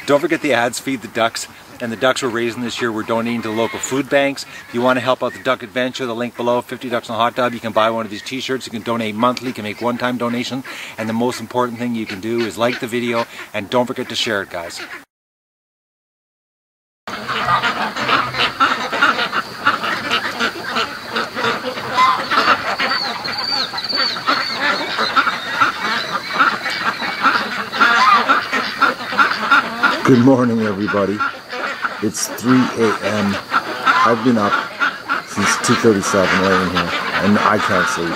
Don't forget the ads feed the ducks, and the ducks we're raising this year we're donating to the local food banks. If you want to help out the Duck Adventure, the link below, 50 Ducks in a Hot Tub, you can buy one of these t-shirts. You can donate monthly, you can make one-time donation, and the most important thing you can do is like the video, and don't forget to share it, guys. Good morning, everybody. It's 3 a.m. I've been up since 2:37 laying here, and I can't sleep.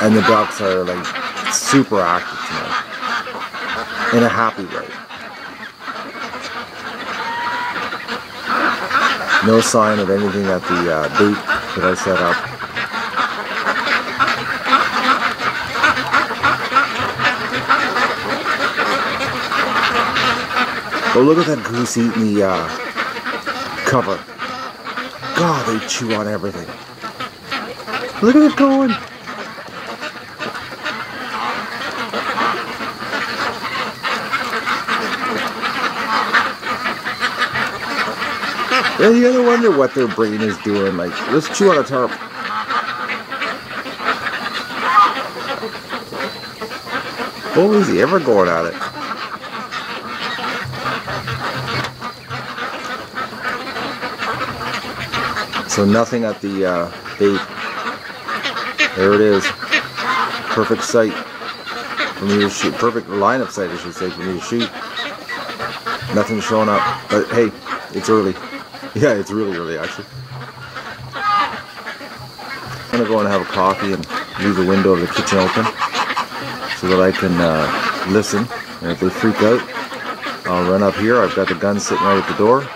And the ducks are like super active tonight, in a happy way. No sign of anything at the bait that I set up. Oh, look at that goose eating the cover. God, they chew on everything. Look at it going. Yeah, you gotta wonder what their brain is doing. Like, let's chew on a tarp. Oh, is he ever going at it? So nothing at the bait. There it is. Perfect sight for me to shoot. Perfect line of sight, I should say, for me to shoot. Nothing showing up. But hey, it's early. Yeah, it's really early actually. I'm gonna go and have a coffee and leave the window of the kitchen open so that I can listen. And if they freak out, I'll run up here. I've got the gun sitting right at the door.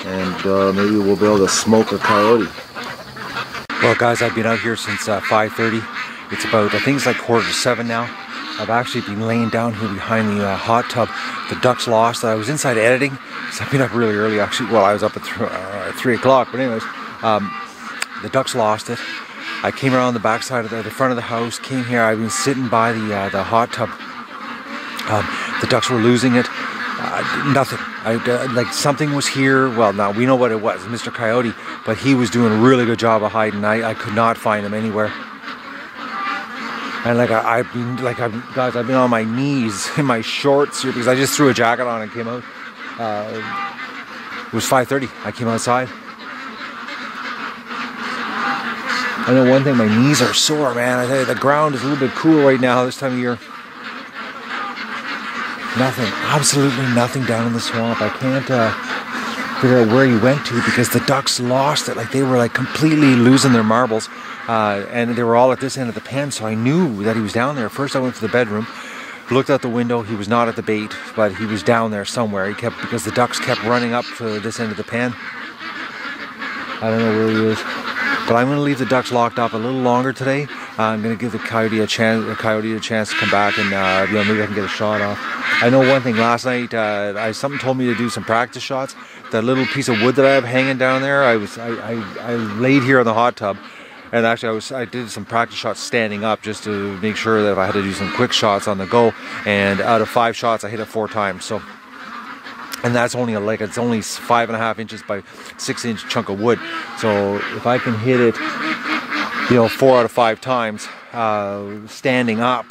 And maybe we'll be able to smoke a coyote. Well, guys, I've been out here since 5:30. It's about, I think it's like 6:45 now. I've actually been laying down here behind the hot tub. The ducks lost. I was inside editing, so I've been up really early actually. Well, I was up at 3 o'clock, but anyways, the ducks lost it. I came around the backside of the front of the house, came here. I've been sitting by the hot tub. The ducks were losing it. Nothing. Like something was here. Well, now we know what it was, Mr. Coyote, but he was doing a really good job of hiding. I could not find him anywhere. And like I've been on my knees in my shorts here because I just threw a jacket on and came out. It was 5:30. I came outside. I know one thing, my knees are sore, man. I tell you, the ground is a little bit cool right now this time of year. Nothing, absolutely nothing down in the swamp. I can't figure out where he went to because the ducks lost it. Like they were like completely losing their marbles, and they were all at this end of the pen. So I knew that he was down there. First, I went to the bedroom, looked out the window. He was not at the bait, but he was down there somewhere. He kept, because the ducks kept running up to this end of the pen. I don't know where he is, but I'm going to leave the ducks locked up a little longer today. I'm going to give the coyote a chance to come back, and maybe I can get a shot off. I know one thing. Last night, something told me to do some practice shots. That little piece of wood that I have hanging down there, I laid here on the hot tub, and actually I did some practice shots standing up just to make sure that if I had to do some quick shots on the go. And out of 5 shots, I hit it 4 times. So, and that's only it's only 5.5 inches by 6 inch chunk of wood. So if I can hit it, 4 out of 5 times standing up.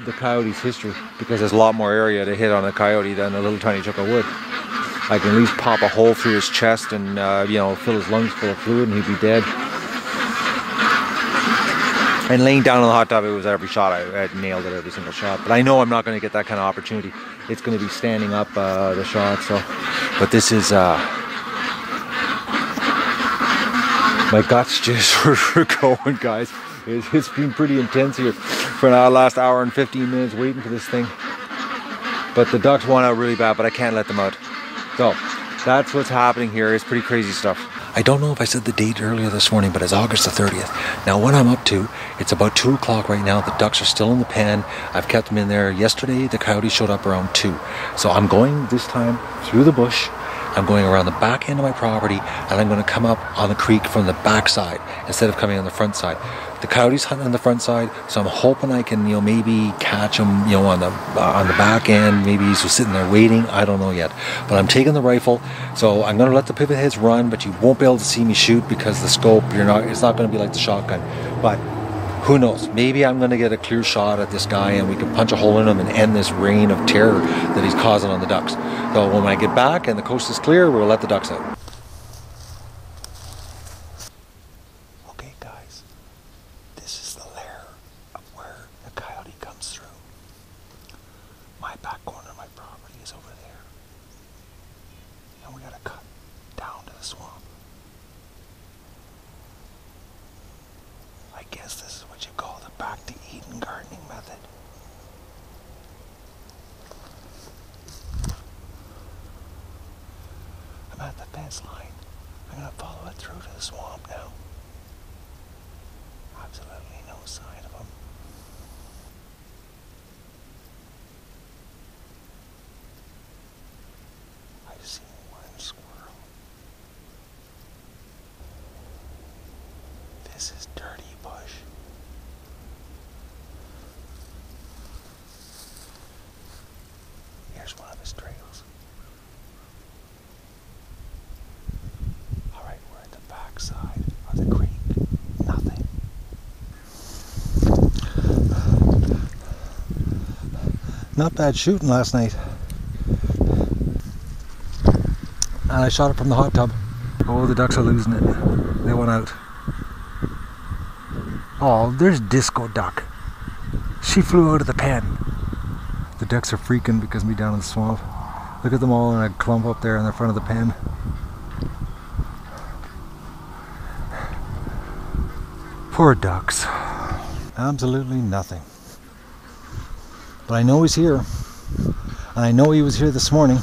The coyote's history, because there's a lot more area to hit on a coyote than a little tiny chunk of wood. I can at least pop a hole through his chest and fill his lungs full of fluid and he'd be dead. And laying down in the hot tub, it was every shot. I nailed it every single shot. But I know I'm not going to get that kind of opportunity. It's going to be standing up the shot. So, but this is my guts just were going, guys. It's been pretty intense here for the last hour and 15 minutes waiting for this thing. But the ducks want out really bad, but I can't let them out. So that's what's happening here. It's pretty crazy stuff. I don't know if I said the date earlier this morning, but it's August the 30th. Now what I'm up to, it's about 2 o'clock right now. The ducks are still in the pen. I've kept them in there. Yesterday, the coyote showed up around 2. So I'm going this time through the bush. I'm going around the back end of my property, and I'm going to come up on the creek from the back side instead of coming on the front side. The coyote's hunting on the front side, so I'm hoping I can, maybe catch him, on the back end. Maybe he's just sitting there waiting. I don't know yet. But I'm taking the rifle, so I'm going to let the pivot heads run, but you won't be able to see me shoot because the scope, it's not going to be like the shotgun. But who knows? Maybe I'm going to get a clear shot at this guy and we can punch a hole in him and end this reign of terror that he's causing on the ducks. So when I get back and the coast is clear, we'll let the ducks out. Okay, guys. This is the lair of where the coyote comes through. My back corner of my property is over there. And we got to cut down to the swamp. I guess this is what you call the back to Eden gardening method. I'm at the fence line. I'm going to follow it through to the swamp now. Absolutely no sign of him. I've seen one squirrel. This is dirty bush. Here's one of his trails. Alright, we're at the back side of the creek. Nothing. Not bad shooting last night. And I shot it from the hot tub. Oh, the ducks are losing it. They went out. Oh, there's Disco Duck. She flew out of the pen. The ducks are freaking because of me down in the swamp. Look at them all in a clump up there in the front of the pen. Poor ducks. Absolutely nothing. But I know he's here. And I know he was here this morning.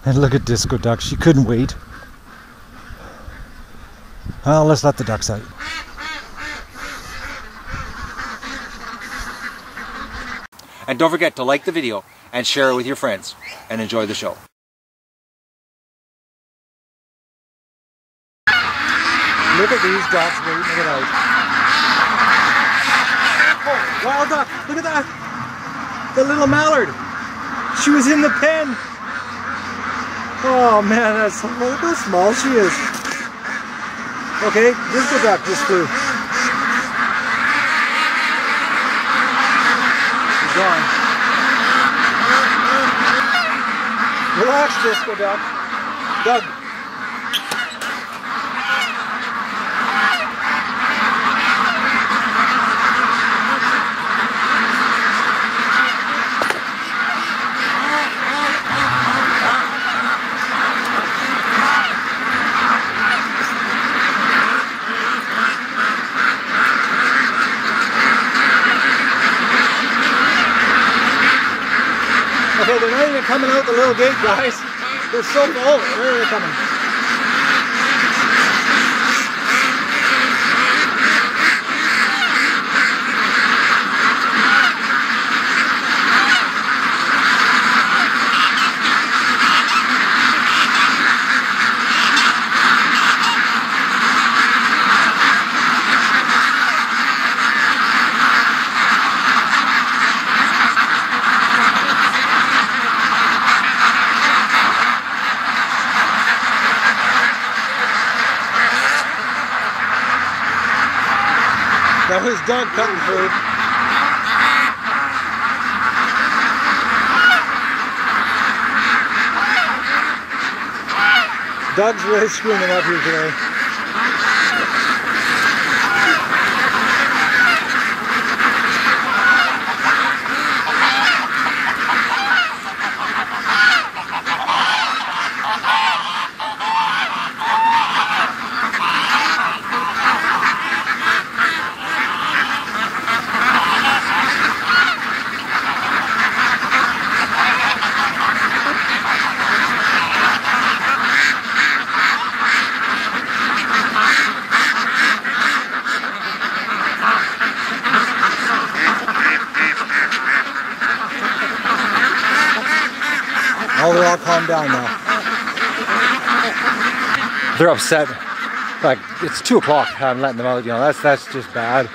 And look at Disco Duck. She couldn't wait. Well, let's let the ducks out. And don't forget to like the video and share it with your friends. And enjoy the show. Look at these ducks waiting to get out. Oh, wild duck! Look at that! The little mallard! She was in the pen! Oh man, look how small she is. Okay, Disco Duck just flew. She's gone. Relax, Disco Duck. Doug. Okay, they're not even coming out the little gate, guys. They're so full. Where are they coming? That was Doug cutting through. Doug's really screwing them up here today. Oh, they're all calmed down now. They're upset. Like, it's 2 o'clock. I'm letting them out, you know, that's just bad.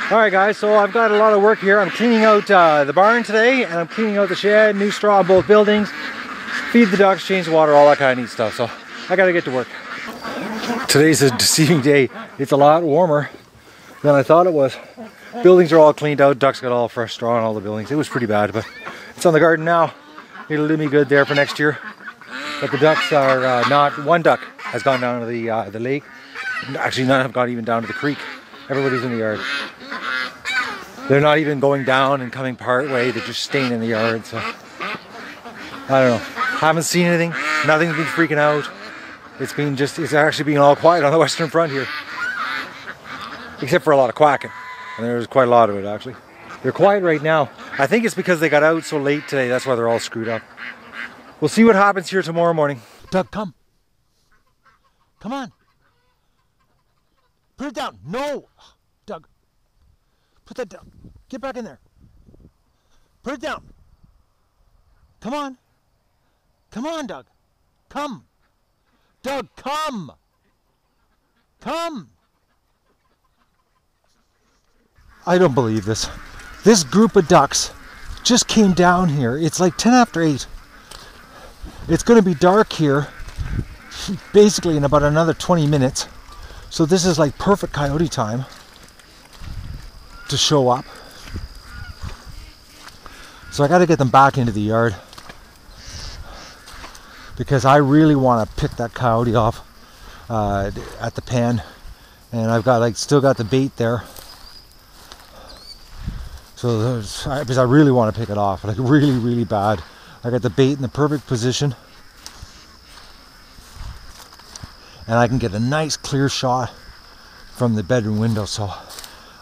All right, guys, so I've got a lot of work here. I'm cleaning out the barn today, and I'm cleaning out the shed, new straw in both buildings, feed the ducks, change the water, all that kind of neat stuff. So I gotta get to work. Today's a deceiving day. It's a lot warmer than I thought it was. Buildings are all cleaned out, ducks got all fresh straw in all the buildings. It was pretty bad, but it's on the garden now. It'll do me good there for next year. But the ducks are not, one duck has gone down to the lake. Actually, none have gone even down to the creek. Everybody's in the yard. They're not even going down and coming part way, they're just staying in the yard, so. I don't know. Haven't seen anything, nothing's been freaking out. It's actually been all quiet on the Western Front here. Except for a lot of quacking. And there's quite a lot of it, actually. They're quiet right now. I think it's because they got out so late today, that's why they're all screwed up. We'll see what happens here tomorrow morning. Doug, come. Come on. Put it down. No! Doug. Put that down. Get back in there. Put it down. Come on. Come on, Doug. Come. Doug, come. Come. I don't believe this. This group of ducks just came down here. It's like 10 after 8. It's going to be dark here basically in about another 20 minutes. So this is like perfect coyote time to show up. So I got to get them back into the yard because I really want to pick that coyote off at the pen, and I've got still got the bait there. So because I really want to pick it off, like really bad. I got the bait in the perfect position, and I can get a nice clear shot from the bedroom window, so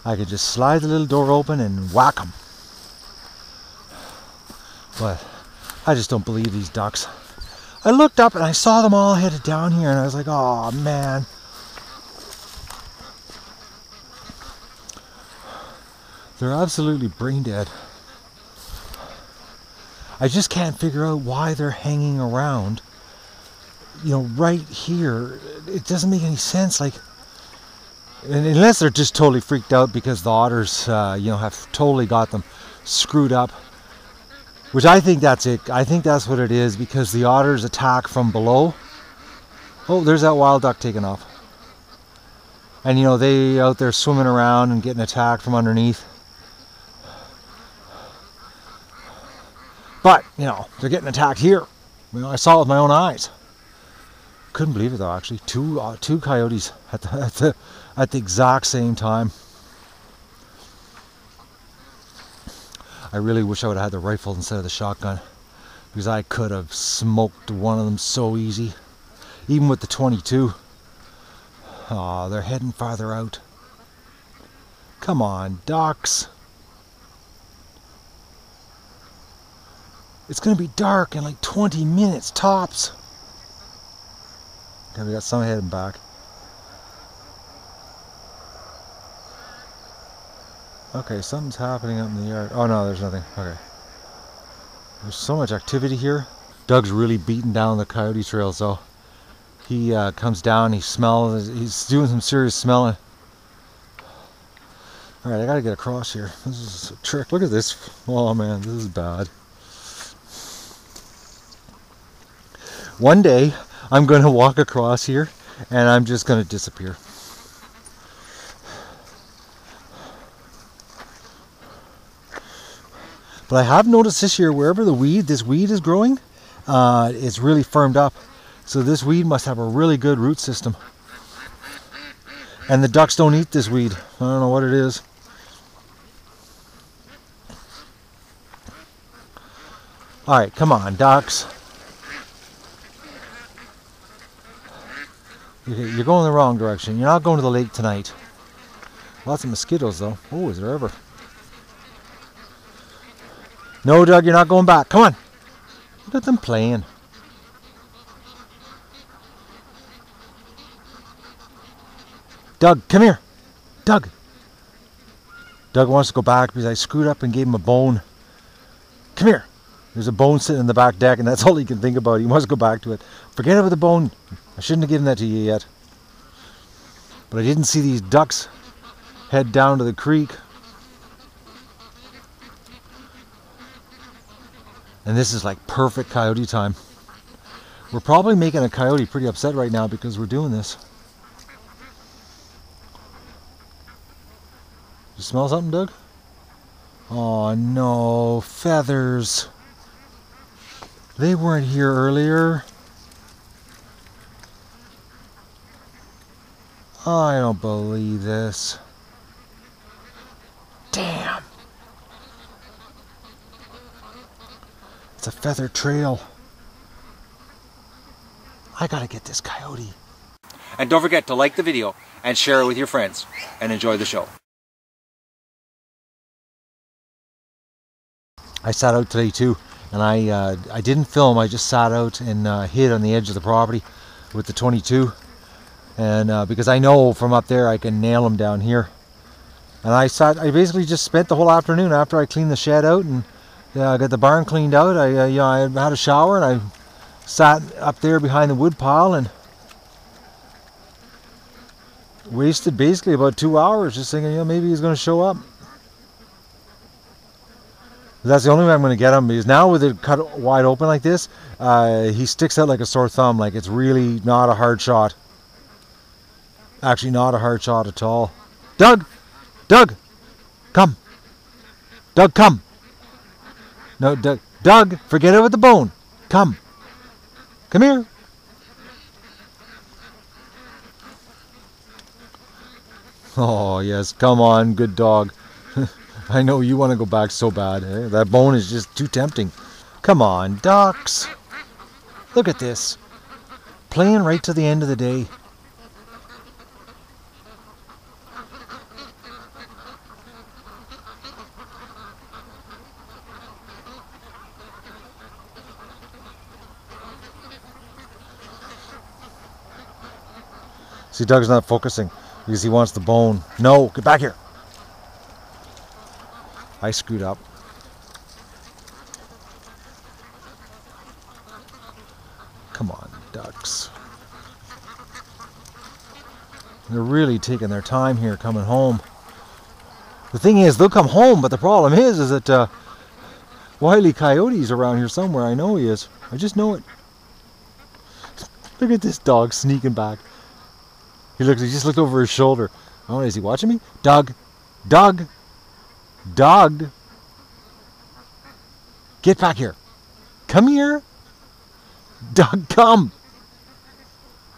I could just slide the little door open and whack them. But I just don't believe these ducks. I looked up and I saw them all headed down here, and I was like, oh man. They're absolutely brain dead. I just can't figure out why they're hanging around, you know, right here. It doesn't make any sense, like, unless they're just totally freaked out because the otters, you know, have totally got them screwed up. Which I think that's it. I think that's what it is, because the otters attack from below. Oh, there's that wild duck taking off. And, you know, they out there swimming around and getting attacked from underneath. But, you know, they're getting attacked here. You know, I saw it with my own eyes. Couldn't believe it though, actually. Two coyotes at the exact same time. I really wish I would have had the rifle instead of the shotgun, because I could have smoked one of them so easy. Even with the 22. Oh, they're heading farther out. Come on, ducks. It's going to be dark in like 20 minutes tops. Okay, we got some heading back. Okay, something's happening up in the yard. Oh no, there's nothing. Okay. There's so much activity here. Doug's really beating down the coyote trail, so he comes down, he smells, he's doing some serious smelling. Alright, I gotta get across here. This is a trick. Look at this. Oh man, this is bad. One day, I'm going to walk across here, and I'm just going to disappear. But I have noticed this year, wherever this weed is growing, it's really firmed up. So this weed must have a really good root system. And the ducks don't eat this weed. I don't know what it is. Alright, come on, ducks. You're going the wrong direction. You're not going to the lake tonight. Lots of mosquitoes though. Oh, is there ever? No, Doug, you're not going back. Come on. Look at them playing. Doug, come here. Doug. Doug wants to go back because I screwed up and gave him a bone. Come here. There's a bone sitting in the back deck, and that's all he can think about. He wants to go back to it. Forget about the bone. I shouldn't have given that to you yet. But I didn't see these ducks head down to the creek. And this is like perfect coyote time. We're probably making a coyote pretty upset right now because we're doing this. You smell something, Doug? Oh no, feathers. They weren't here earlier. I don't believe this. Damn. It's a feather trail. I gotta get this coyote. And don't forget to like the video and share it with your friends and enjoy the show. I sat out today too, and I didn't film. I just sat out and hid on the edge of the property with the 22, and because I know from up there I can nail them down here. And I basically just spent the whole afternoon after I cleaned the shed out and got the barn cleaned out. I had a shower and I sat up there behind the wood pile and wasted basically about 2 hours just thinking, maybe he's going to show up. That's the only way I'm going to get him, because now with it cut wide open like this, he sticks out like a sore thumb. Like, it's really not a hard shot. Actually, not a hard shot at all. Doug! Doug! Come! Doug, come! No, Doug! Doug! Forget it with the bone! Come! Come here! Oh, yes, come on, good dog. I know you want to go back so bad. Eh? That bone is just too tempting. Come on, ducks. Look at this. Playing right to the end of the day. See, Doug's not focusing because he wants the bone. No, get back here. I screwed up. Come on, ducks. They're really taking their time here coming home. The thing is, they'll come home, but the problem is that Wile E. Coyote's around here somewhere. I know he is. I just know it. Look at this dog sneaking back. He just looked over his shoulder. Oh, is he watching me? Doug! Doug! Doug! Get back here. Come here. Doug, come.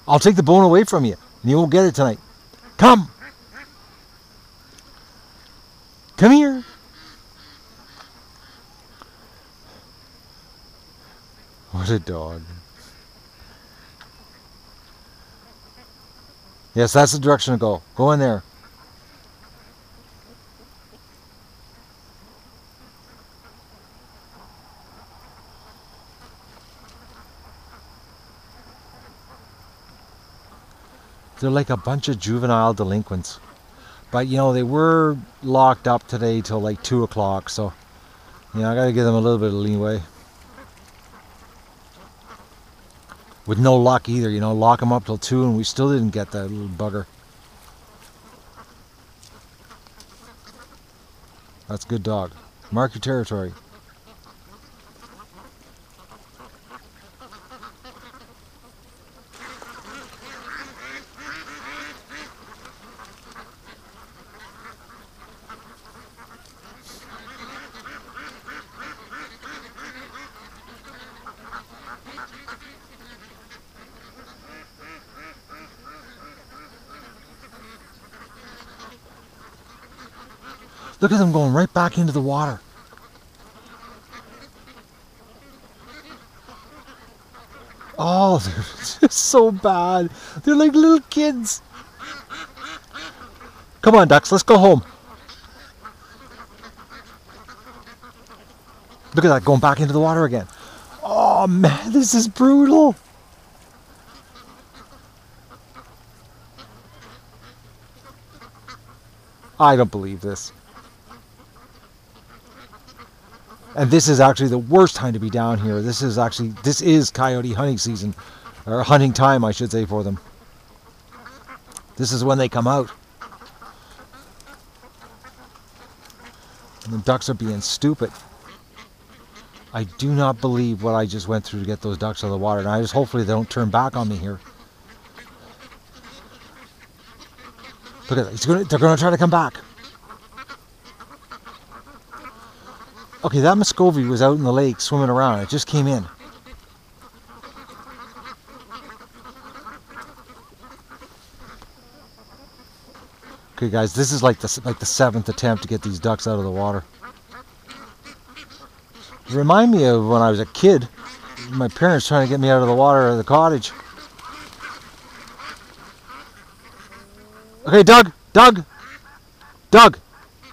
I'll take the bone away from you, and you won't get it tonight. Come. Come here. What a dog. Yes, that's the direction to go. Go in there. They're like a bunch of juvenile delinquents. But, they were locked up today till like 2 o'clock, so, I gotta give them a little bit of leeway. With no luck either, lock them up till 2 and we still didn't get that little bugger. That's a good dog. Mark your territory. Look at them going right back into the water. Oh, they're just so bad. They're like little kids. Come on, ducks, let's go home. Look at that, going back into the water again. Oh man, this is brutal. I don't believe this. And this is actually the worst time to be down here. This is coyote hunting season, or hunting time, I should say, for them. This is when they come out. And the ducks are being stupid. I do not believe what I just went through to get those ducks out of the water. And I just hopefully they don't turn back on me here. Look at that. They're going to try to come back. Okay, that Muscovy was out in the lake swimming around. It just came in. Okay, guys, this is like the 7th attempt to get these ducks out of the water. It reminded me of when I was a kid. My parents trying to get me out of the water of the cottage. Okay, Doug,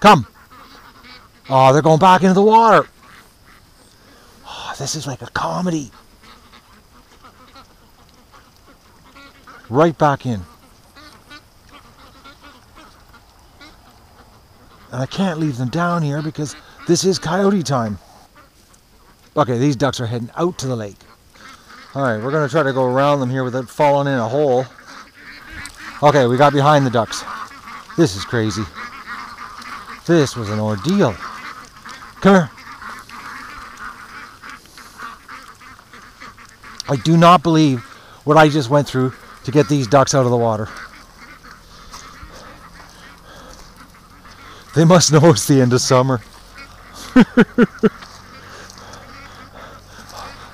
come. Oh, they're going back into the water. Oh, this is like a comedy. Right back in. And I can't leave them down here because this is coyote time. Okay, these ducks are heading out to the lake. Alright, we're going to try to go around them here without falling in a hole. Okay, we got behind the ducks. This is crazy. This was an ordeal. Come here. I do not believe what I just went through to get these ducks out of the water. They must know it's the end of summer.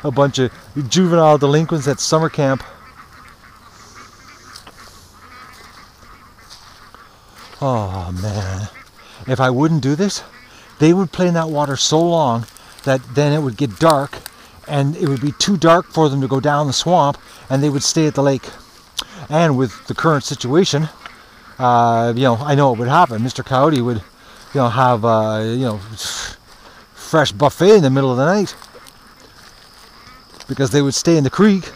A bunch of juvenile delinquents at summer camp. Oh man, if I wouldn't do this, they would play in that water so long that then it would get dark and it would be too dark for them to go down the swamp and they would stay at the lake. And with the current situation, I know it would happen. Mr. Coyote would, have, fresh buffet in the middle of the night. Because they would stay in the creek.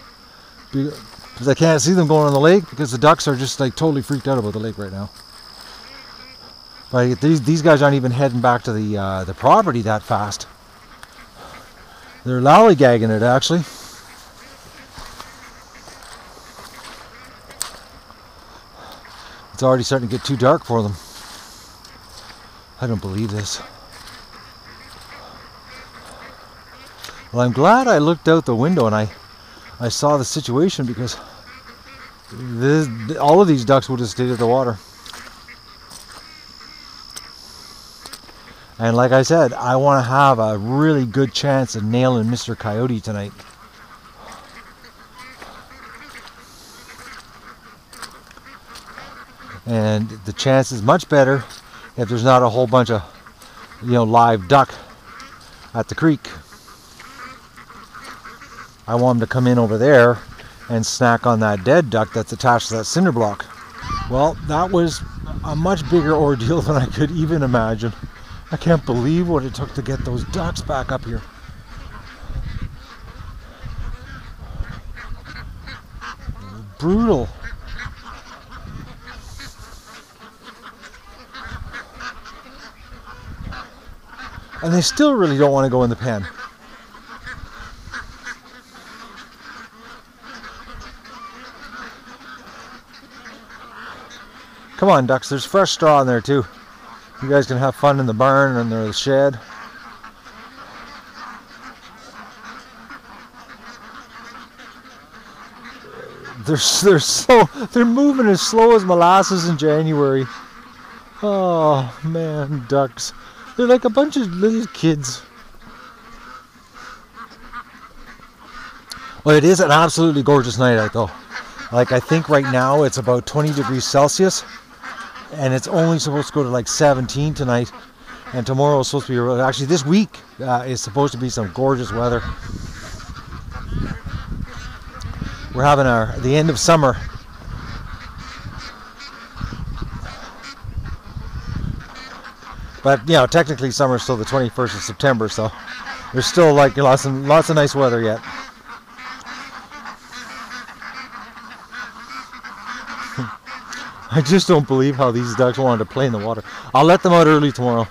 Because I can't see them going on the lake because the ducks are just like totally freaked out about the lake right now. But these guys aren't even heading back to the property that fast. They're lollygagging it actually. It's already starting to get too dark for them. I don't believe this. Well, I'm glad I looked out the window and I saw the situation because all of these ducks would have stayed at the water. And like I said, I want to have a really good chance of nailing Mr. Coyote tonight. And the chance is much better if there's not a whole bunch of, live duck at the creek. I want them to come in over there and snack on that dead duck that's attached to that cinder block. Well, that was a much bigger ordeal than I could even imagine. I can't believe what it took to get those ducks back up here. Brutal. And they still really don't want to go in the pen. Come on, ducks, there's fresh straw in there too. You guys can have fun in the barn and the shed. They're moving as slow as molasses in January. Oh man, ducks. They're like a bunch of little kids. Well, it is an absolutely gorgeous night out though. Like I think right now it's about 20 degrees Celsius. And it's only supposed to go to like 17 tonight. And tomorrow is supposed to be, actually this week is supposed to be some gorgeous weather. We're having the end of summer. But technically summer is still the 21st of September, so there's still like lots of nice weather yet. I just don't believe how these ducks wanted to play in the water. I'll let them out early tomorrow.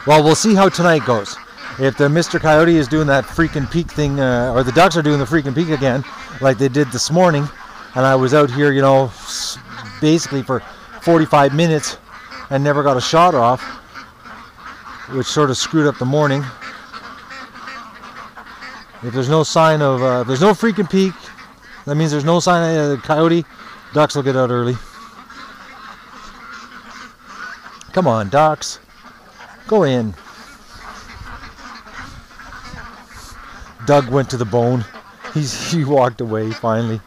Well, we'll see how tonight goes. if the Mr. Coyote is doing that freaking peak thing, or the ducks are doing the freaking peak again, like they did this morning, and I was out here, you know, basically for 45 minutes and never got a shot off, which sort of screwed up the morning. If there's no sign of, if there's no freaking peak, that means there's no sign of the coyote. Ducks will get out early. Come on, ducks. Go in. Doug went to the bone. He walked away finally.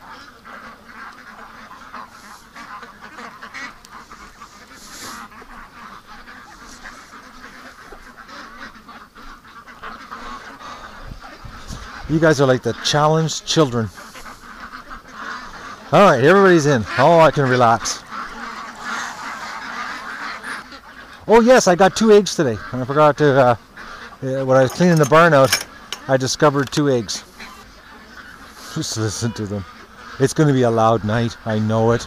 You guys are like the challenged children. All right, everybody's in. Oh, I can relax. Oh yes, I got 2 eggs today. I forgot to, when I was cleaning the barn out, I discovered 2 eggs. Just listen to them. It's going to be a loud night. I know it.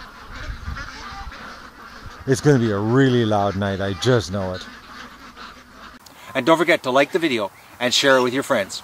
It's going to be a really loud night. I just know it. And don't forget to like the video and share it with your friends.